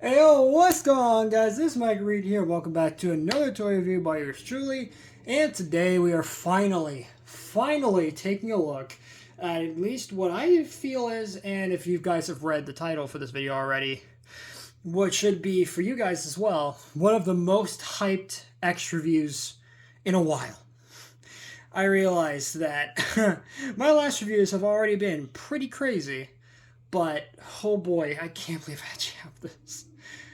Hey yo, what's going on guys? This is Mike Reed here. Welcome back to another toy review by yours truly. And today we are finally taking a look at least what I feel is, and if you guys have read the title for this video already, what should be for you guys as well, one of the most hyped X reviews in a while. I realized that my last reviews have already been pretty crazy, but oh boy, I can't believe I actually have this.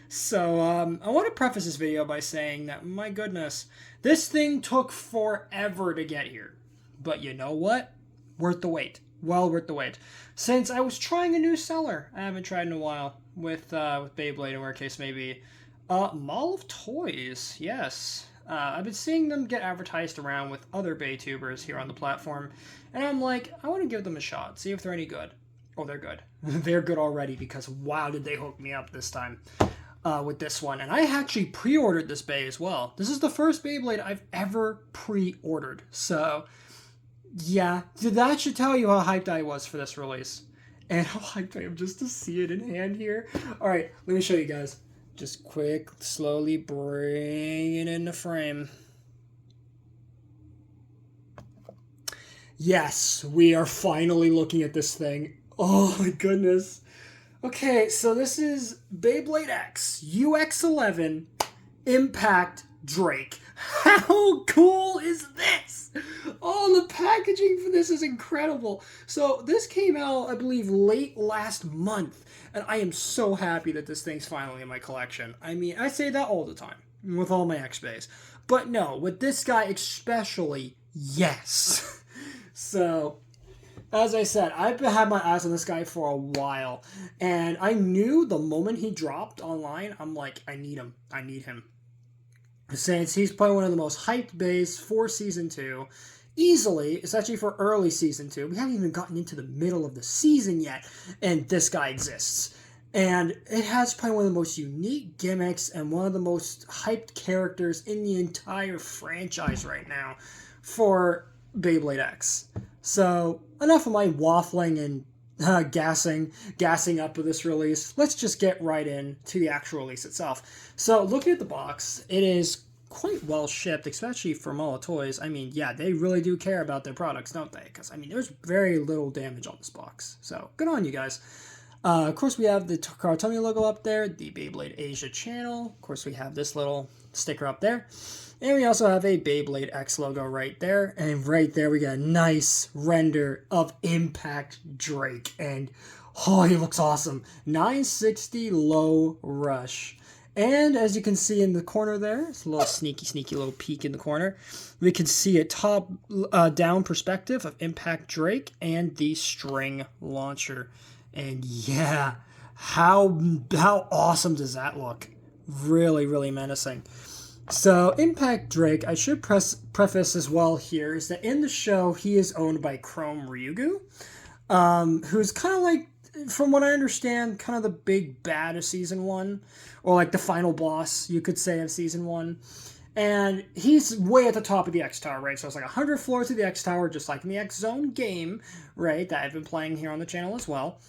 So, I want to preface this video by saying that, my goodness, this thing took forever to get here. But you know what? Worth the wait. Well worth the wait. Since I was trying a new seller, I haven't tried in a while, with Beyblade, in where case maybe. Mall of Toys, yes. I've been seeing them get advertised around with other Baytubers here on the platform, and I'm like, I want to give them a shot, see if they're any good. Oh, they're good. They're good already, because wow, did they hook me up this time. With this one, and I actually pre-ordered this Bay as well. This is the first Beyblade I've ever pre-ordered, so yeah, that should tell you how hyped I was for this release, and how hyped I am just to see it in hand here. All right, let me show you guys. Just quick, slowly bring it in the frame. Yes, we are finally looking at this thing. Oh my goodness. Okay, so this is Beyblade X UX-11 Impact Drake. How cool is this? Oh, the packaging for this is incredible. So this came out, I believe, late last month, and I am so happy that this thing's finally in my collection. I mean, I say that all the time with all my X-Bays. But no, with this guy especially, yes. So, as I said, I've had my eyes on this guy for a while, and I knew the moment he dropped online, I'm like, I need him. I need him. Since he's probably one of the most hyped bays for Season 2, easily, especially for early Season 2. We haven't even gotten into the middle of the season yet, and this guy exists. And it has probably one of the most unique gimmicks and one of the most hyped characters in the entire franchise right now for Beyblade X. So, enough of my waffling and gassing up with this release. Let's just get right into the actual release itself. So, looking at the box, it is quite well shipped, especially for Mall of Toys. I mean, yeah, they really do care about their products, don't they? Because, I mean, there's very little damage on this box. So, good on you guys. Of course, we have the Takara Tomy logo up there, the Beyblade Asia channel. Of course, we have this little sticker up there. And we also have a Beyblade X logo right there. And right there we got a nice render of Impact Drake. And oh, he looks awesome. 960 low rush. And as you can see in the corner there, it's a little sneaky little peek in the corner. We can see a top down perspective of Impact Drake and the string launcher. And yeah, how awesome does that look? Really, really menacing. So, Impact Drake, I should preface as well here, is that in the show, he is owned by Chrome Ryugu, who's kind of like, from what I understand, kind of the big bad of Season 1, or like the final boss, you could say, of Season 1. And he's way at the top of the X Tower, right? So it's like 100 floors of the X Tower, just like in the X Zone game, right? That I've been playing here on the channel as well.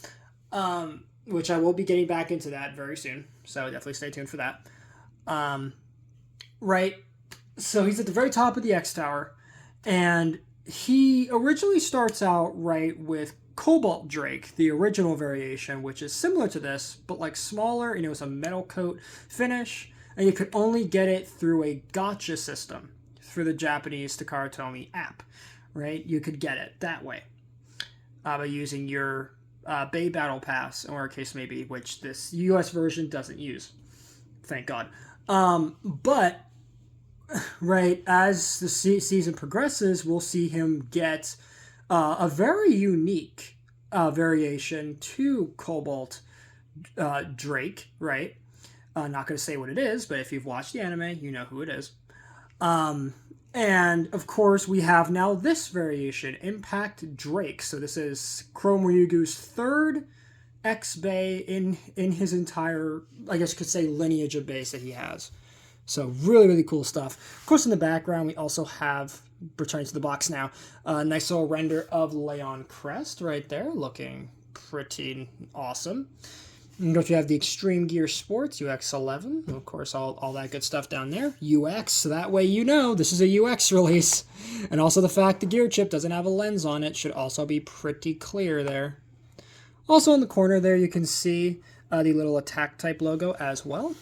Which I will be getting back into that very soon. So definitely stay tuned for that. Right? So he's at the very top of the X Tower. And he originally starts out, right, with Cobalt Drake, the original variation, which is similar to this, but like smaller, and it was a metal coat finish. And you could only get it through a gacha system, through the Japanese Takara Tomy app, right? You could get it that way by using your Bay Battle Pass, or a case maybe, which this US version doesn't use. Thank God. But, right, as the season progresses, we'll see him get a very unique variation to Cobalt Drake, right? Not going to say what it is, but if you've watched the anime, you know who it is. And, of course, we have now this variation, Impact Drake. So this is Chrome Ryugu's third X-Bay in his entire, I guess you could say, lineage of bays that he has. So really, really cool stuff. Of course, in the background, we also have, returning to the box now, a nice little render of Leon Crest right there, looking pretty awesome. And of course, we have the Extreme Gear Sports, UX-11. Of course, all that good stuff down there. UX, so that way you know this is a UX release. And also the fact the gear chip doesn't have a lens on it should also be pretty clear there. Also in the corner there, you can see the little attack type logo as well.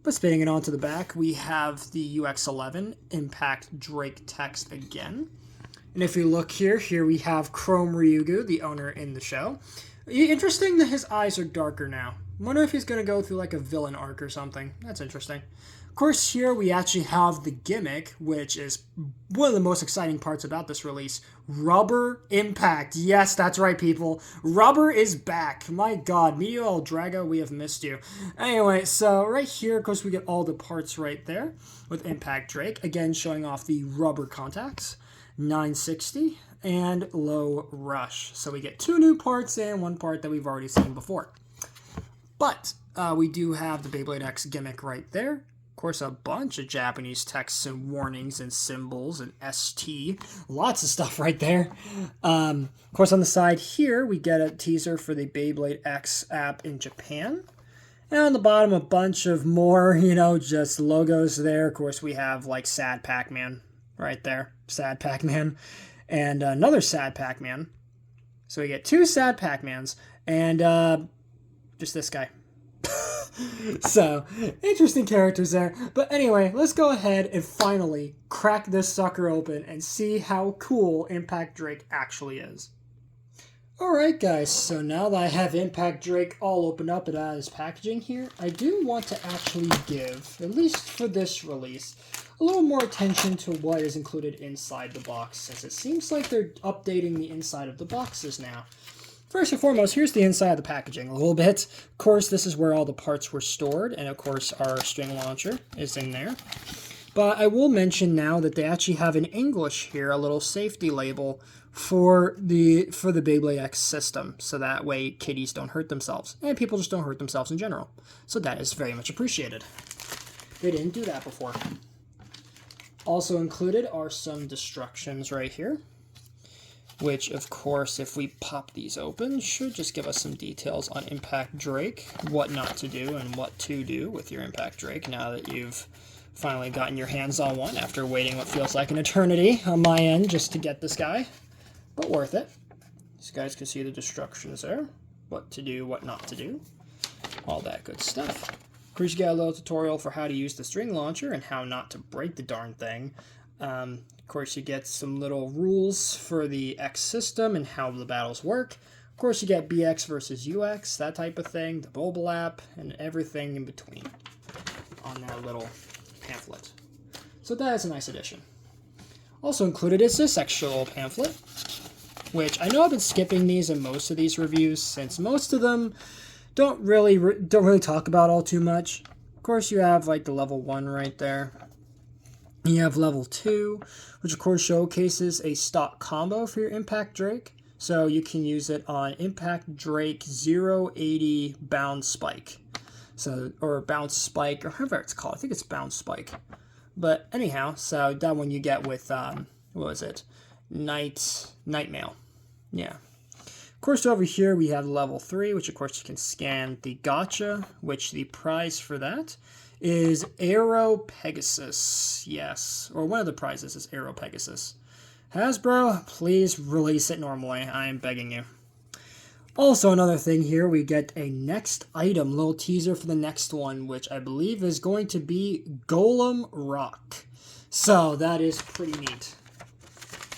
But spinning it onto the back, we have the UX-11 Impact Drake text again. And if you look here we have Chrome Ryugu, the owner in the show. Interesting that his eyes are darker now. Wonder if he's going to go through like a villain arc or something. That's interesting. Of course, here we actually have the gimmick, which is one of the most exciting parts about this release. Rubber Impact. Yes, that's right, people. Rubber is back. My god, Meteor El Drago, we have missed you. Anyway, so right here, of course, we get all the parts right there with Impact Drake. Again, showing off the rubber contacts. 960 and Low Rush. So we get 2 new parts and 1 part that we've already seen before. But we do have the Beyblade X gimmick right there. Of course, a bunch of Japanese texts and warnings and symbols and ST. Lots of stuff right there. Of course, on the side here, we get a teaser for the Beyblade X app in Japan. And on the bottom, a bunch of more, just logos there. Of course, we have like Sad Pac-Man right there. Sad Pac-Man. And another Sad Pac-Man. So we get 2 Sad Pac-Mans and just this guy. So, interesting characters there. But anyway, let's go ahead and finally crack this sucker open and see how cool Impact Drake actually is. Alright guys, so now that I have Impact Drake all opened up and out of his packaging here, I do want to actually give, at least for this release, a little more attention to what is included inside the box, since it seems like they're updating the inside of the boxes now. First and foremost, here's the inside of the packaging a little bit. Of course, this is where all the parts were stored, and of course our string launcher is in there. But I will mention now that they actually have in English here a little safety label for the Beyblade X system, so that way kiddies don't hurt themselves, and people just don't hurt themselves in general. So that is very much appreciated. They didn't do that before. Also included are some destructions right here, which of course, if we pop these open, should just give us some details on Impact Drake, what not to do and what to do with your Impact Drake now that you've finally gotten your hands on one after waiting what feels like an eternity on my end just to get this guy. But worth it. These guys can see the destructions there. What to do, what not to do. All that good stuff. Of course, you get a little tutorial for how to use the string launcher and how not to break the darn thing. Of course, you get some little rules for the X system and how the battles work. Of course, you get BX versus UX, that type of thing, the mobile app, and everything in between on that little pamphlet. So that is a nice addition. Also included is this extra little pamphlet, which I know I've been skipping these in most of these reviews, since most of them don't really talk about all too much. Of course, you have like the level 1 right there. You have level 2, which of course showcases a stock combo for your Impact Drake. So you can use it on Impact Drake 080 Bound Spike. So, or Bounce Spike, or however it's called. I think it's Bounce Spike. But anyhow, so that one you get with, what was it? Nightmail. Yeah. Of course, over here we have level 3, which of course you can scan the gacha, which the prize for that is Aero Pegasus. Yes, or one of the prizes is Aero Pegasus. Hasbro, please release it normally. I am begging you. Also, another thing here, we get a next item, little teaser for the next one, which I believe is going to be Golem Rock. So, that is pretty neat.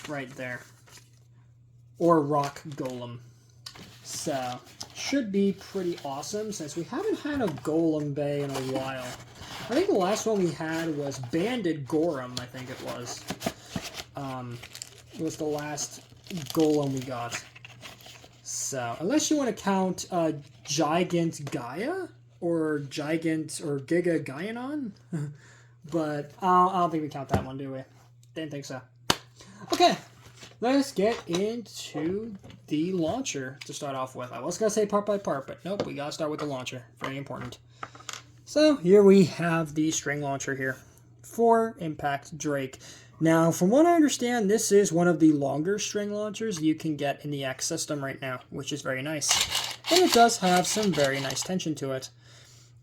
Right there. Or Rock Golem. So, should be pretty awesome, since we haven't had a Golem Bay in a while. I think the last one we had was Banded Gorem, I think it was. It was the last Golem we got. So, unless you want to count Gigant Gaia, or Gigant, or Giga Gaianon, but I don't think we count that one, do we? Didn't think so. Okay, let's get into the launcher to start off with. I was going to say part by part, but nope, we got to start with the launcher. Very important. So, here we have the string launcher here for Impact Drake. Now, from what I understand, this is one of the longer string launchers you can get in the X system right now, which is very nice. and it does have some very nice tension to it.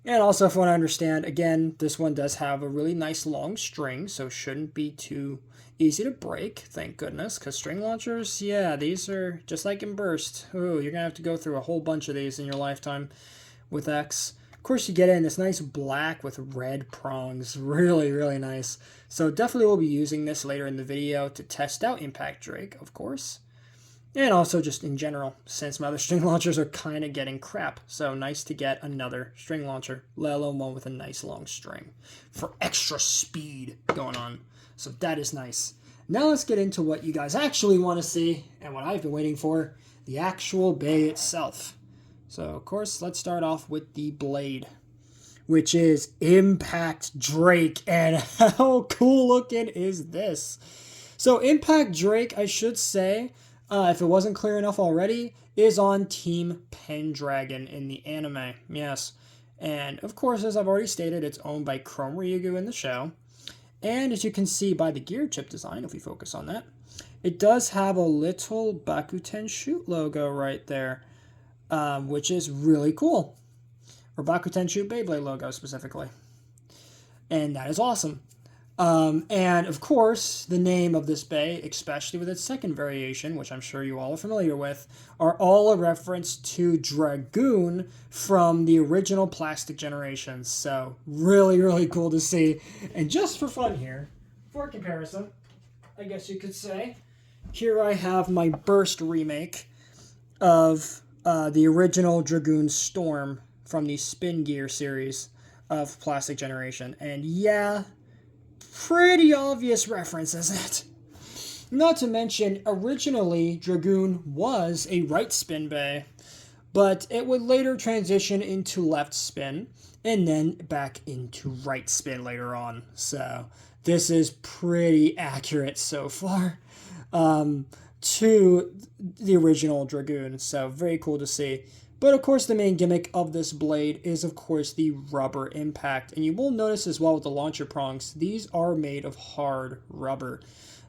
And also, from what I understand, again, this one does have a really nice long string, so shouldn't be too easy to break, thank goodness, because string launchers, yeah, these are just like in Burst. Ooh, you're going to have to go through a whole bunch of these in your lifetime with X. Of course, you get in this nice black with red prongs. Really, really nice. So definitely we'll be using this later in the video to test out Impact Drake, of course. And also just in general, since my other string launchers are kind of getting crap. So nice to get another string launcher, let alone one with a nice long string for extra speed going on. So that is nice. Now let's get into what you guys actually want to see and what I've been waiting for, the actual bay itself. So of course, let's start off with the blade, which is Impact Drake. And how cool looking is this? So Impact Drake, I should say, if it wasn't clear enough already, is on Team Pendragon in the anime. Yes. And of course, as I've already stated, it's owned by Chrome Ryugu in the show. And as you can see by the gear chip design, if we focus on that, it does have a little Bakuten Shoot logo right there, which is really cool. Or Bakuten Shoot Beyblade logo specifically. And that is awesome. And of course, the name of this bay, especially with its second variation, which I'm sure you all are familiar with, are all a reference to Dragoon from the original Plastic Generations. So really, really cool to see. And just for fun here, for comparison, I guess you could say, here I have my Burst remake of the original Dragoon Storm from the Spin Gear series of Plastic Generation. And yeah, pretty obvious reference, isn't it? Not to mention, originally, Dragoon was a right spin bay, but it would later transition into left spin, and then back into right spin later on. So, this is pretty accurate so far to the original Dragoon, so very cool to see. But of course, the main gimmick of this blade is, of course, the rubber impact. And you will notice as well with the launcher prongs, these are made of hard rubber.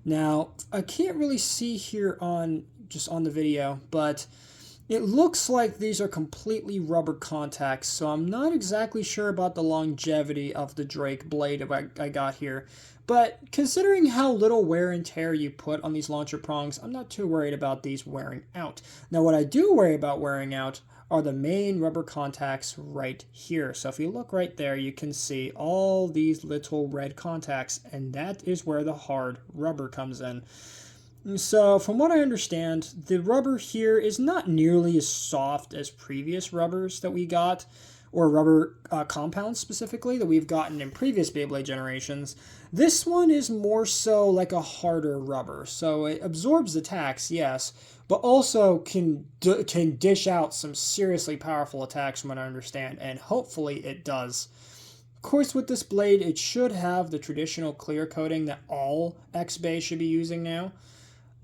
Now, I can't really see here on the video, but it looks like these are completely rubber contacts. So I'm not exactly sure about the longevity of the Drake blade I got here. But considering how little wear and tear you put on these launcher prongs, I'm not too worried about these wearing out. Now, what I do worry about wearing out are the main rubber contacts right here. So if you look right there, you can see all these little red contacts, and that is where the hard rubber comes in. So from what I understand, the rubber here is not nearly as soft as previous rubbers that we got, or rubber compounds specifically that we've gotten in previous Beyblade generations. This one is more so like a harder rubber. So it absorbs attacks, yes, but also can dish out some seriously powerful attacks from what I understand, and hopefully it does. Of course, with this blade, it should have the traditional clear coating that all X-Bays should be using now.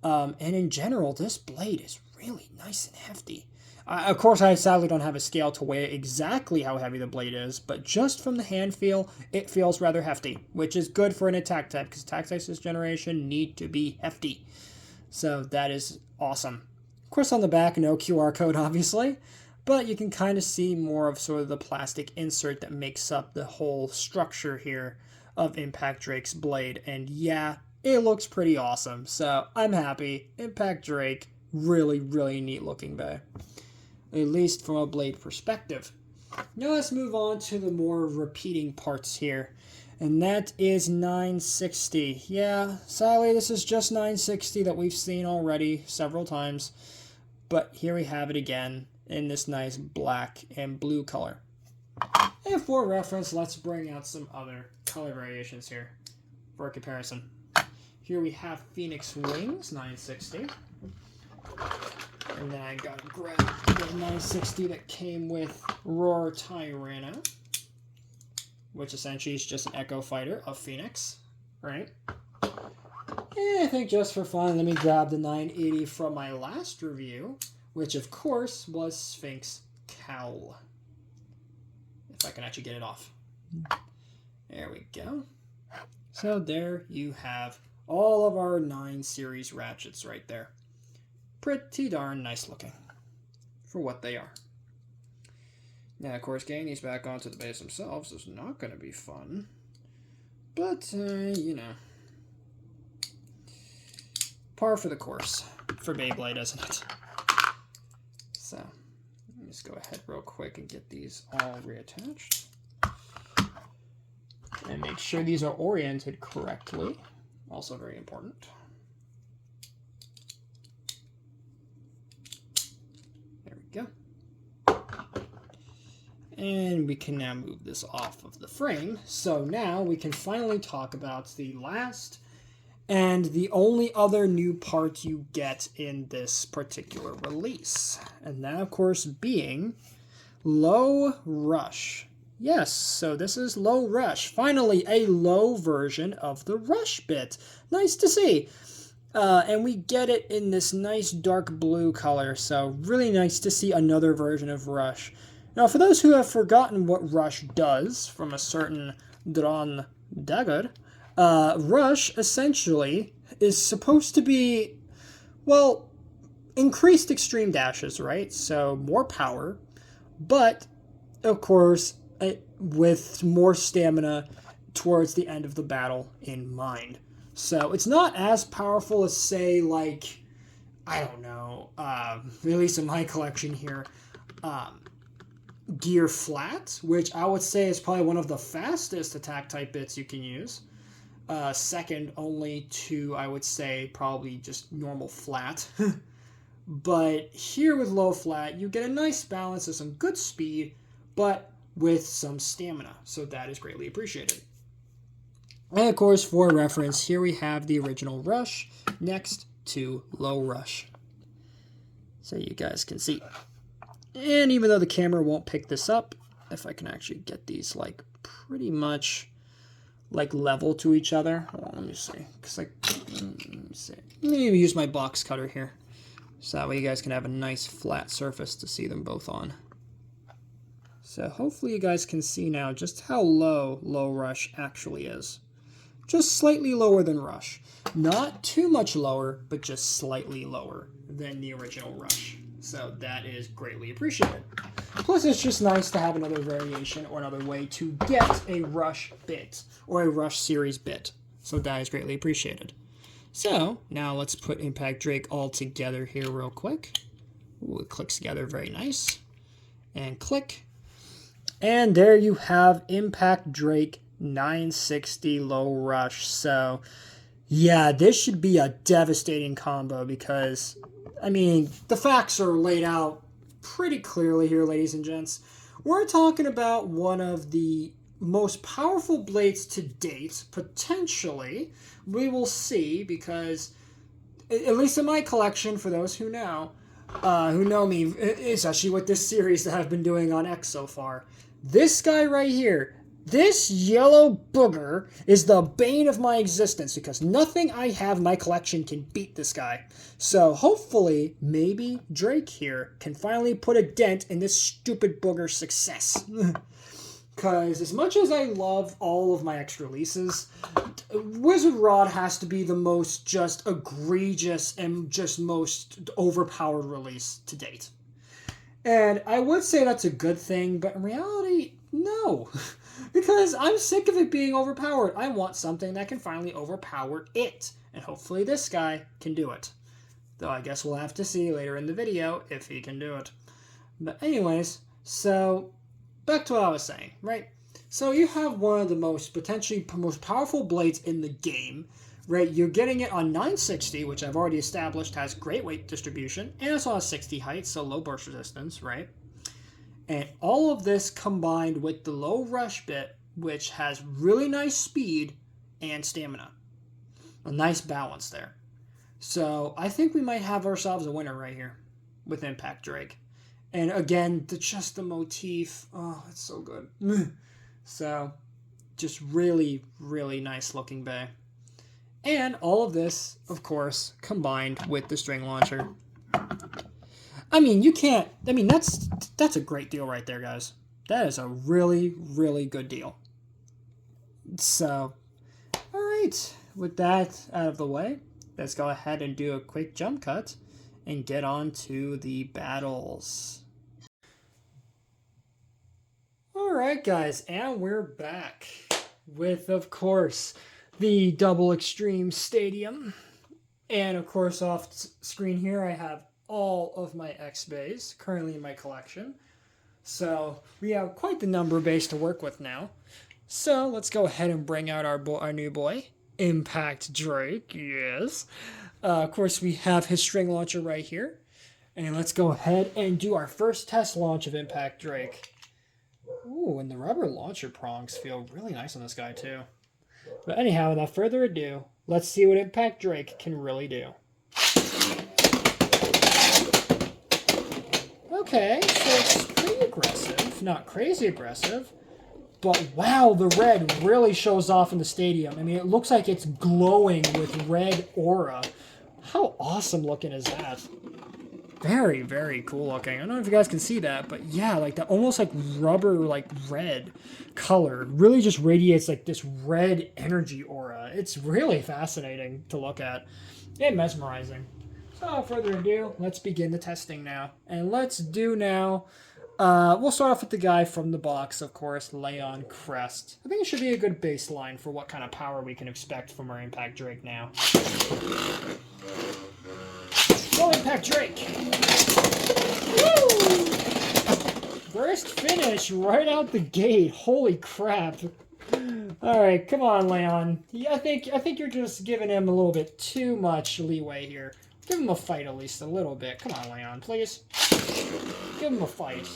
And in general, this blade is really nice and hefty. Of course, I sadly don't have a scale to weigh exactly how heavy the blade is, but just from the hand feel, it feels rather hefty, which is good for an attack type, because attack types this generation need to be hefty. So that is awesome. Of course, on the back, no QR code, obviously, but you can kind of see more of sort of the plastic insert that makes up the whole structure here of Impact Drake's blade. And yeah, it looks pretty awesome. So I'm happy. Impact Drake, really, really neat looking bay, at least from a blade perspective. Now let's move on to the more repeating parts here. And that is 960. Yeah, sadly, this is just 960 that we've seen already several times. But here we have it again in this nice black and blue color. And for reference, let's bring out some other color variations here for a comparison. Here we have Phoenix Wings, 960. And then I gotta grab the 960 that came with Roar Tyranno, which essentially is just an Echo Fighter of Phoenix, right? And I think just for fun, let me grab the 980 from my last review, which of course was Sphinx Cowl. If I can actually get it off. There we go. So there you have all of our 9 series ratchets right there. Pretty darn nice looking for what they are. Now, of course, getting these back onto the base themselves is not going to be fun. But, you know. Par for the course for Beyblade, isn't it? So, let me just go ahead real quick and get these all reattached. And make sure these are oriented correctly. Also very important. There we go. And we can now move this off of the frame. So now we can finally talk about the last and the only other new part you get in this particular release. And that, of course, being Low Rush. Yes, so this is Low Rush. Finally, a low version of the Rush bit. Nice to see. And we get it in this nice dark blue color, so really nice to see another version of Rush. Now, for those who have forgotten what Rush does from a certain Dron Dagger, Rush essentially is supposed to be, well, increased extreme dashes, right? So more power, but of course, with more stamina towards the end of the battle in mind. So it's not as powerful as, say, like, I don't know, at least in my collection here, Gear Flat, which I would say is probably one of the fastest attack type bits you can use. Second only to, I would say, probably just normal Flat. But here with Low Flat, you get a nice balance of some good speed, but with some stamina. So that is greatly appreciated. And of course, for reference, here we have the original Rush next to Low Rush. So you guys can see. And even though the camera won't pick this up, if I can actually get these like pretty much like level to each other. Hold on, let me see. Cause like, let me see. Let me use my box cutter here. So that way you guys can have a nice flat surface to see them both on. So hopefully you guys can see now just how low Low Rush actually is. Just slightly lower than Rush. Not too much lower, but just slightly lower than the original Rush. So that is greatly appreciated. Plus, it's just nice to have another variation or another way to get a Rush bit or a Rush series bit. So that is greatly appreciated. So now let's put Impact Drake all together here real quick. Ooh, it clicks together very nice. And click. And there you have Impact Drake 960 Low Rush. So yeah, this should be a devastating combo because, I mean, the facts are laid out pretty clearly here, ladies and gents. We're talking about one of the most powerful blades to date, potentially. We will see, because, at least in my collection, for those who know me, especially with this series that I've been doing on X so far, this guy right here, this yellow booger is the bane of my existence because nothing I have in my collection can beat this guy. So hopefully, maybe Drake here can finally put a dent in this stupid booger's success. Because as much as I love all of my X releases, Wizard Rod has to be the most just egregious and just most overpowered release to date. And I would say that's a good thing, but in reality, no. Because I'm sick of it being overpowered. I want something that can finally overpower it. And hopefully this guy can do it. Though I guess we'll have to see later in the video if he can do it. But anyways, so back to what I was saying, right? So you have one of the most powerful blades in the game, right? You're getting it on 960, which I've already established has great weight distribution, and it's on a 60 height, so low burst resistance, right? And all of this combined with the Low Rush bit, which has really nice speed and stamina. A nice balance there. So I think we might have ourselves a winner right here with Impact Drake. And again, just the motif, oh, it's so good. So, just really, really nice looking bay. And all of this, of course, combined with the string launcher. I mean, that's a great deal right there, guys. That is a really, really good deal. So, all right, with that out of the way, let's go ahead and do a quick jump cut and get on to the battles. Alright guys, and we're back with, of course, the Double Extreme Stadium. And of course off screen here I have all of my X-Bays currently in my collection. So we have quite the number base to work with now. So let's go ahead and bring out our new boy, Impact Drake, yes. Of course we have his string launcher right here. And let's go ahead and do our first test launch of Impact Drake. Ooh, and the rubber launcher prongs feel really nice on this guy too. But anyhow, without further ado, let's see what Impact Drake can really do. Okay, so it's pretty aggressive, not crazy aggressive. But wow, the red really shows off in the stadium. I mean, it looks like it's glowing with red aura. How awesome looking is that? Very, very cool looking. I don't know if you guys can see that, but yeah, like that almost like rubber, like red color really just radiates like this red energy aura. It's really fascinating to look at and mesmerizing. So without further ado, let's begin the testing now. And let's do now, we'll start off with the guy from the box, of course, Leon Crest. I think it should be a good baseline for what kind of power we can expect from our Impact Drake now. Go Impact Drake! Woo! First finish right out the gate. Holy crap. Alright, come on, Leon. Yeah, I think you're just giving him a little bit too much leeway here. Give him a fight at least a little bit. Come on, Leon, please. Give him a fight.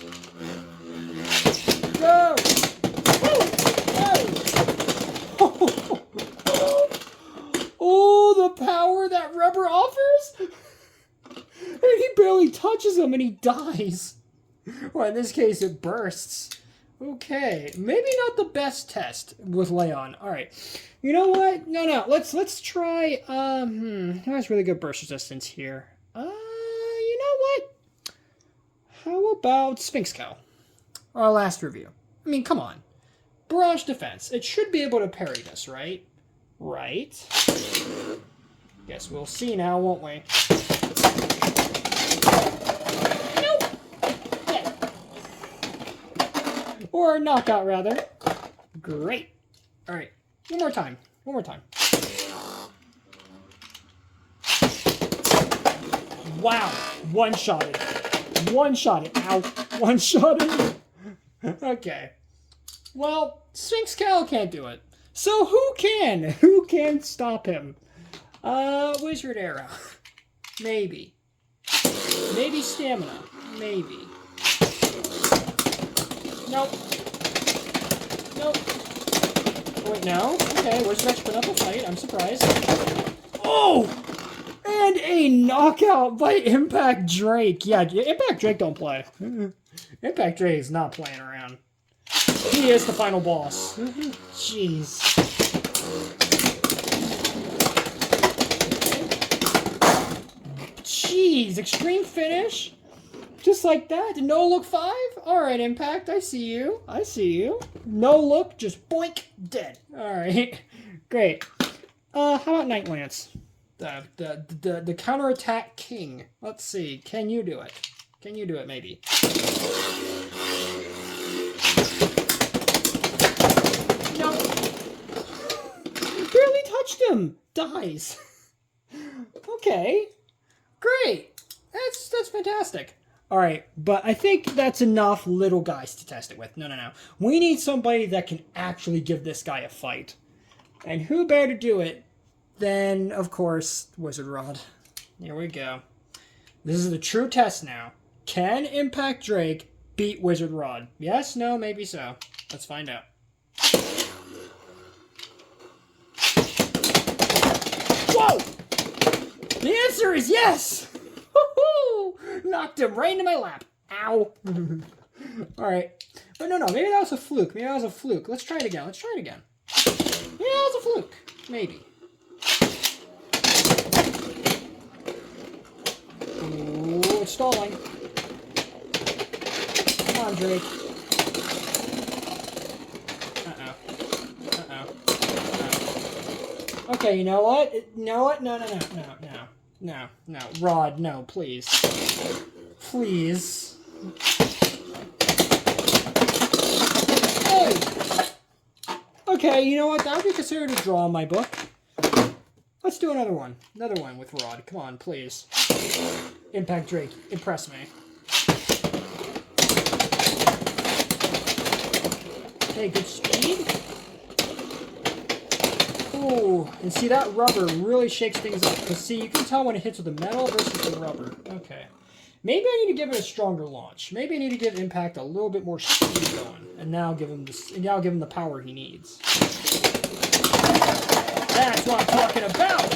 Go! Woo! Go! Oh, the power that rubber offers? I mean, he barely touches him and he dies. Well, in this case, it bursts. Okay, maybe not the best test with Leon. All right, you know what? No. Let's try. Who has really good burst resistance here? You know what? How about Sphinx Cow? Our last review. I mean, come on, barrage defense. It should be able to parry this, right? Right. Guess we'll see now, won't we? Or knockout, rather. Great. All right. One more time. Wow. One-shotted. Ow. One-shotted. Okay. Well, Sphinx Cow can't do it. So who can? Who can stop him? Wizard Arrow. Maybe. Maybe Stamina. Maybe. Nope. Oh, wait, no? Okay, we're just putting up a fight. I'm surprised. Oh! And a knockout by Impact Drake. Yeah, Impact Drake don't play. Impact Drake is not playing around. He is the final boss. Jeez. Jeez, extreme finish? Just like that? No look 5? Alright, Impact, I see you. No look, just boink, dead. Alright, great. How about Night Lance? The counterattack king. Let's see, can you do it? Can you do it, maybe? No. Barely touched him. Dies. Okay, great. That's fantastic. All right, but I think that's enough little guys to test it with. No. We need somebody that can actually give this guy a fight. And who better to do it than, of course, Wizard Rod. Here we go. This is the true test now. Can Impact Drake beat Wizard Rod? Yes, no, maybe so. Let's find out. Whoa! The answer is yes! Woohoo! Knocked him right into my lap. Ow. Alright. But no, maybe that was a fluke. Let's try it again. Yeah, that was a fluke. Maybe. Ooh, it's stalling. Come on, Drake. Okay, you know what? No. Rod, no, please. Please. Okay, you know what? That would be considered a draw in my book. Let's do another one. Another one with Rod. Come on, please. Impact Drake. Impress me. Okay, good speed. Ooh, and see that rubber really shakes things up. Because see, you can tell when it hits with the metal versus the rubber. Okay. Maybe I need to give it a stronger launch. Maybe I need to give Impact a little bit more speed going. And now give him the power he needs. That's what I'm talking about!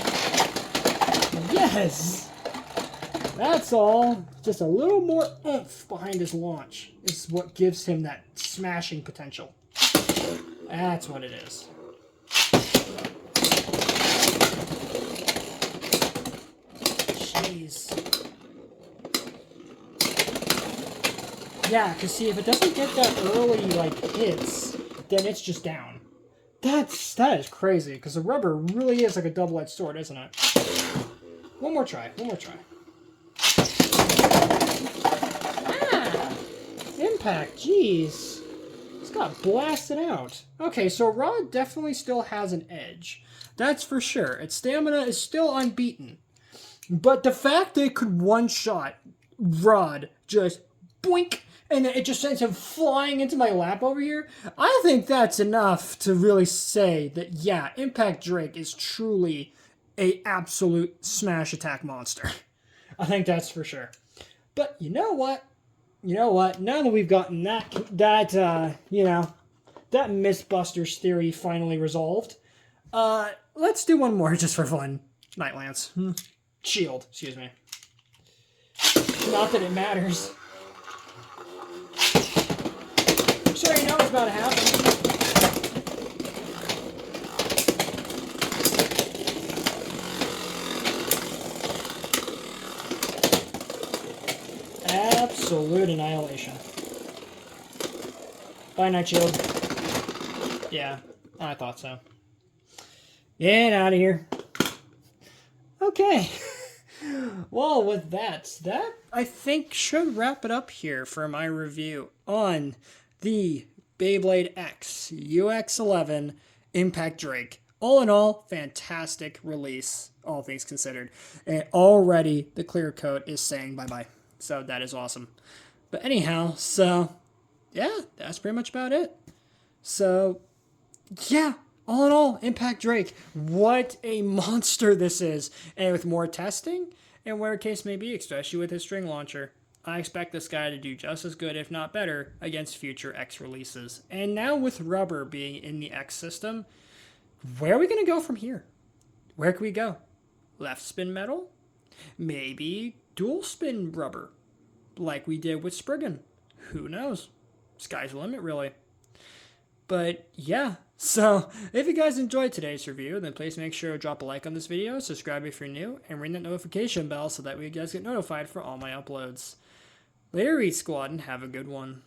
Yes! That's all. Just a little more oomph behind his launch is what gives him that smashing potential. That's what it is. Jeez. Yeah, because see, if it doesn't get that early, like, hits, then it's just down. That is crazy, because the rubber really is like a double-edged sword, isn't it? One more try. Ah! Impact, jeez. It's got blasted out. Okay, so Rod definitely still has an edge. That's for sure. Its stamina is still unbeaten. But the fact that it could one-shot Rod just boink, and it just sends him flying into my lap over here, I think that's enough to really say that, yeah, Impact Drake is truly a absolute smash attack monster. I think that's for sure. But you know what? Now that we've gotten that Mythbusters theory finally resolved, let's do one more just for fun. Night Lance. Shield, excuse me. Not that it matters. So you know what's about to happen. Absolute annihilation. Bye, Night Shield. Yeah, I thought so. Get out of here. Okay. Well, with that I think should wrap it up here for my review on the Beyblade X UX-11 Impact Drake. All in all, fantastic release, all things considered. And already the clear coat is saying bye-bye. So that is awesome. But anyhow, so yeah, that's pretty much about it. So yeah, all in all, Impact Drake, what a monster this is. And with more testing, and where a case may be, especially with his string launcher, I expect this guy to do just as good, if not better, against future X releases. And now with rubber being in the X system, where are we going to go from here? Where can we go? Left spin metal? Maybe dual spin rubber, like we did with Spriggan. Who knows? Sky's the limit, really. But yeah, so if you guys enjoyed today's review, then please make sure to drop a like on this video, subscribe if you're new, and ring that notification bell so that you guys get notified for all my uploads. Later, Eat Squad, and have a good one.